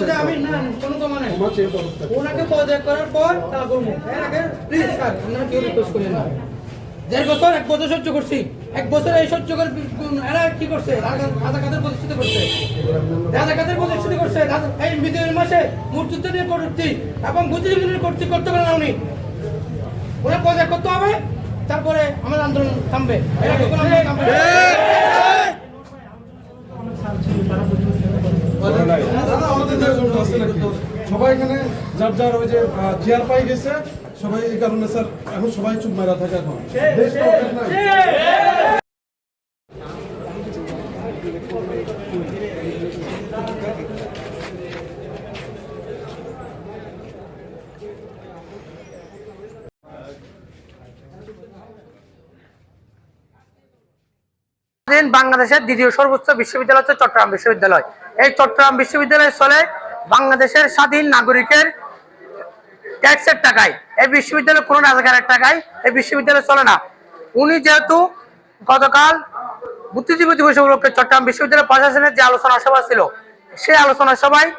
যদি আমি না কোনো তো মানে ওনাকে পদত্যাগ করার পর তারা করবো এর আগে প্লিজ স্যার আপনারা কেউ রিকোয়েস্ট করেন না 1.5 বছর সহ্য করছি 1 বছর এই সহ্য করে এরা কি করছে রাজাকারদের প্রতিষ্ঠিত করছে এই বিজয়ের মাসে মুক্তিযুদ্ধ নিয়ে করছি এবং বুদ্ধিজীবী নিয়ে করতে পারেন না উনি ওরা পদত্যাগ করতে হবে তারপরে আমাদের আন্দোলন থামবে সবাই এখানে যার যার ওই যে চেয়ার পাই গেছে সবাই এই কারণে স্যার এখন সবাই চুপ মারা থাকে এখন বাংলাদেশের দ্বিতীয় সর্বোচ্চ বিশ্ববিদ্যালয় হচ্ছে চট্টগ্রাম বিশ্ববিদ্যালয়। এই চট্টগ্রাম বিশ্ববিদ্যালয় চলে বাংলাদেশের স্বাধীন নাগরিকের ট্যাক্সের টাকায়। এই বিশ্ববিদ্যালয় কোনো রাজাকারের টাকায় এই বিশ্ববিদ্যালয় চলে না। উনি যেহেতু গতকাল বুদ্ধিজীবী দিবস উপলক্ষে চট্টগ্রাম বিশ্ববিদ্যালয় প্রশাসনের যে আলোচনা সভা ছিল সেই আলোচনা সভায়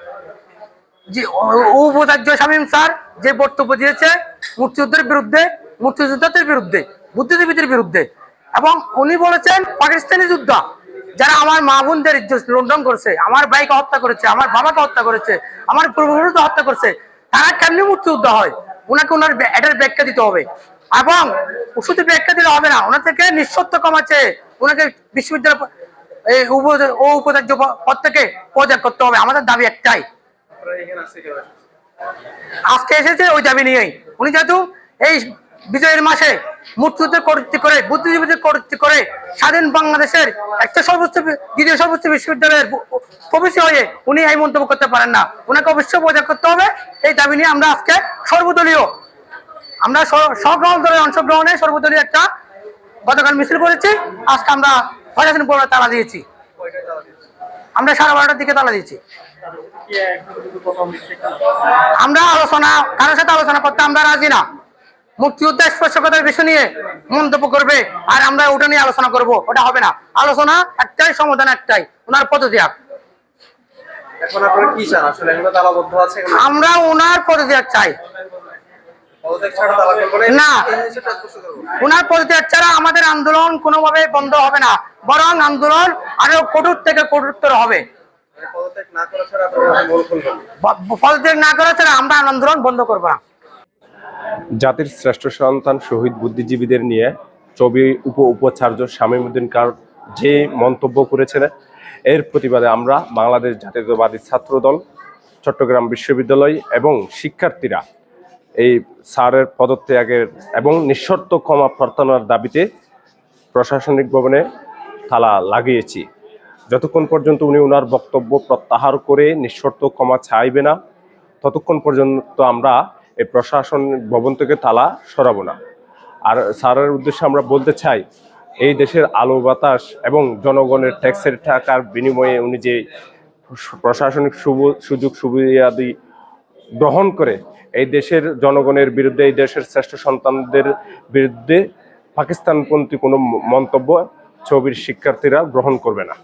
যে উপাচার্য শামীম স্যার যে বক্তব্য দিয়েছে মুক্তিযুদ্ধের বিরুদ্ধে, মুক্তিযোদ্ধাদের বিরুদ্ধে, বুদ্ধিজীবীদের বিরুদ্ধে, এবং উনি বলেছেন পাকিস্তানি যোদ্ধা যারা আমার মা বোনদের লুণ্ঠন করছে, আমার ভাইকে হত্যা করেছে, আমার বাবাকে হত্যা করেছে, আমার পূর্বপুরুষকে হত্যা করছে, তারা কেমনি মুক্তিযোদ্ধা হয়? ওনাকে ওনার এটার ব্যাখ্যা দিতে হবে। এবং শুধু ব্যাখ্যা দিলে হবে না, ওনার থেকে নিঃশর্ত কমাচ্ছে ওনাকে বিশ্ববিদ্যালয় উপাচার্য পদ থেকে পদত্যাগ করতে হবে। আমাদের দাবি একটাই, আজকে এসেছে ওই দাবি নিয়েই। উনি যেহেতু এই বিজয়ের মাসে মুক্তিযুদ্ধ কর্তৃত্ব করে, বুদ্ধিজীবীদের কর্তৃত্ব করে স্বাধীন বাংলাদেশের একটা দ্বিতীয় সর্বোচ্চ বিশ্ববিদ্যালয়ের প্রবেশী হয়ে উনি এই মন্তব্য করতে পারেন না। ওনাকে অবশ্যই পদত্যাগ করতে হবে। এই দাবি নিয়ে আমরা আজকে সকল দলের অংশগ্রহণে সর্বদলীয় একটা গতকাল মিছিল করেছি। আজকে আমরা প্রশাসন পর্বে তালা দিয়েছি, আমরা 12:30টার দিকে তালা দিয়েছি। আমরা কারোর সাথে আলোচনা করতে আমরা রাজি না। মুক্তিযুদ্ধ স্পর্শকতার বিষয় নিয়ে মন্তব্য করবে আর আমরা ওটা নিয়ে আলোচনা করব, ওটা হবে না। আলোচনা একটাই, সমাধান একটাই, ওনার পদত্যাগ। আমরা ওনার পদত্যাগ চাই না, ওনার পদত্যাগ ছাড়া আমাদের আন্দোলন কোনোভাবে বন্ধ হবে না, বরং আন্দোলন আরো কঠোর থেকে কঠোরতর হবে। পদত্যাগ না করা ছাড়া আমরা আন্দোলন বন্ধ করবো না। জাতির শ্রেষ্ঠ সন্তান শহীদ বুদ্ধিজীবীদের নিয়ে উপাচার্য শামীম উদ্দিন খান যে মন্তব্য করেছিলেন, এর প্রতিবাদে আমরা বাংলাদেশ জাতীয়তাবাদী ছাত্রদল, চট্টগ্রাম বিশ্ববিদ্যালয় এবং শিক্ষার্থীরা এই স্যারের পদত্যাগের এবং নিঃশর্ত ক্ষমা প্রার্থনার দাবিতে প্রশাসনিক ভবনে তালা লাগিয়েছি। যতক্ষণ পর্যন্ত উনি ওনার বক্তব্য প্রত্যাহার করে নিঃশর্ত ক্ষমা চাইবে না, ততক্ষণ পর্যন্ত আমরা এই প্রশাসনিক ভবন থেকে তালা সরাবো না। আর স্যারের উদ্দেশ্যে আমরা বলতে চাই, এই দেশের আলো বাতাস এবং জনগণের ট্যাক্সের টাকার বিনিময়ে উনি যে প্রশাসনিক সুযোগ সুবিধাদি গ্রহণ করে এই দেশের জনগণের বিরুদ্ধে, এই দেশের শ্রেষ্ঠ সন্তানদের বিরুদ্ধে পাকিস্তানপন্থী কোনো মন্তব্য ছবির শিক্ষার্থীরা গ্রহণ করবে না।